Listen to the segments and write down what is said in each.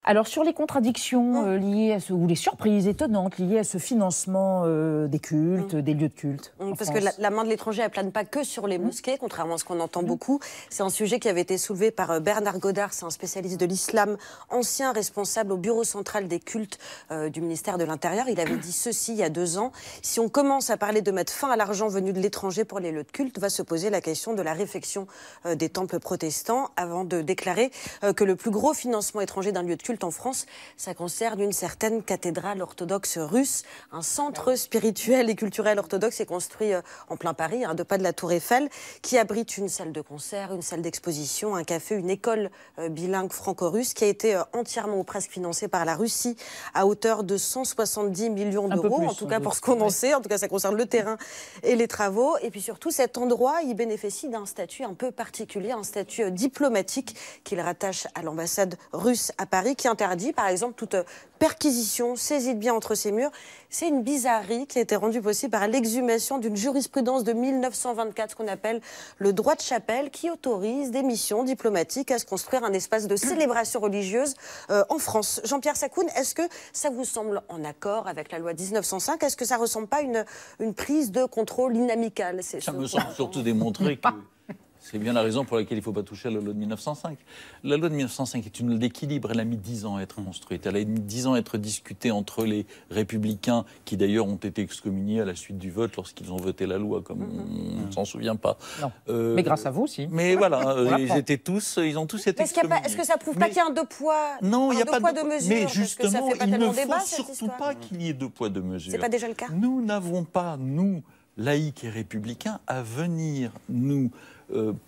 Alors sur les contradictions liées à ce, ou les surprises étonnantes liées à ce financement des cultes, des lieux de culte. Parce que la main de l'étranger, elle plane pas que sur les mosquées, contrairement à ce qu'on entend beaucoup. C'est un sujet qui avait été soulevé par Bernard Godard, c'est un spécialiste de l'islam, ancien responsable au bureau central des cultes du ministère de l'Intérieur. Il avait dit ceci il y a 2 ans. Si on commence à parler de mettre fin à l'argent venu de l'étranger pour les lieux de culte, va se poser la question de la réfection des temples protestants, avant de déclarer que le plus gros financement étranger d'un lieu de culte en France, ça concerne une certaine cathédrale orthodoxe russe. Un centre spirituel et culturel orthodoxe est construit en plein Paris, à 2 pas de la Tour Eiffel, qui abrite une salle de concert, une salle d'exposition, un café, une école bilingue franco-russe qui a été entièrement ou presque financée par la Russie à hauteur de 170 millions d'euros, en tout cas pour ce qu'on en sait. En tout cas, ça concerne le terrain et les travaux. Et puis surtout, cet endroit, il bénéficie d'un statut un peu particulier, un statut diplomatique qu'il rattache à l'ambassade russe à Paris, qui interdit, par exemple, toute perquisition, saisie de biens entre ces murs. C'est une bizarrerie qui a été rendue possible par l'exhumation d'une jurisprudence de 1924, ce qu'on appelle le droit de chapelle, qui autorise des missions diplomatiques à se construire un espace de célébration religieuse en France. Jean-Pierre Sacoun, est-ce que ça vous semble en accord avec la loi 1905? Est-ce que ça ne ressemble pas à une prise de contrôle inamicale? Ça me semble surtout démontrer que c'est bien la raison pour laquelle il ne faut pas toucher à la loi de 1905. La loi de 1905 est une loi d'équilibre. Elle a mis 10 ans à être construite. Elle a mis 10 ans à être discutée entre les républicains, qui d'ailleurs ont été excommuniés à la suite du vote lorsqu'ils ont voté la loi, comme on ne s'en souvient pas. Mais grâce à vous aussi. Mais voilà, ils ont tous été excommuniés. Est-ce que ça ne prouve pas qu'il y a un deux poids, non, il n'y a pas de mesure? Mais justement, il ne faut débat, surtout pas qu'il y ait 2 poids, 2 mesures. C'est pas déjà le cas? Nous n'avons pas, nous, laïcs et républicains, à venir nous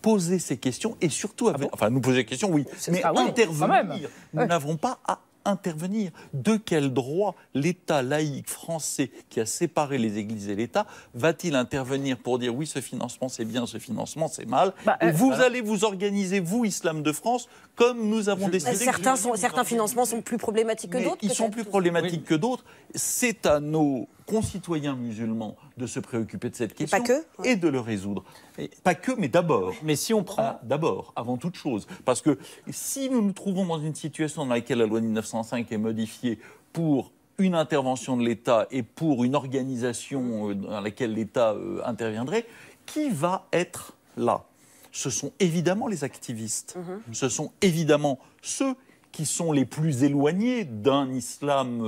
poser ces questions et surtout, enfin nous poser des questions, oui, mais intervenir. Nous n'avons pas à intervenir. De quel droit l'État laïque français qui a séparé les églises et l'État va-t-il intervenir pour dire oui, ce financement c'est bien, ce financement c'est mal, et vous allez vous organiser, vous, Islam de France, comme nous avons décidé. Certains financements sont plus problématiques que d'autres. Ils sont plus problématiques que d'autres. C'est à nos concitoyens musulmans de se préoccuper de cette question et de le résoudre. Et pas que, mais d'abord. Mais si on prend... D'abord, avant toute chose. Parce que si nous nous trouvons dans une situation dans laquelle la loi de 1905 est modifiée pour une intervention de l'État et pour une organisation dans laquelle l'État interviendrait, qui va être là? Ce sont évidemment les activistes. Ce sont évidemment ceux qui sont les plus éloignés d'un islam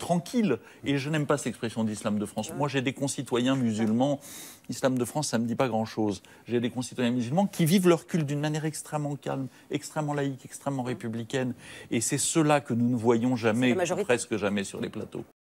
tranquille. Et je n'aime pas cette expression d'islam de France. Moi, j'ai des concitoyens musulmans. Islam de France, ça ne me dit pas grand-chose. J'ai des concitoyens musulmans qui vivent leur culte d'une manière extrêmement calme, extrêmement laïque, extrêmement républicaine. Et c'est cela que nous ne voyons jamais, presque jamais sur les plateaux.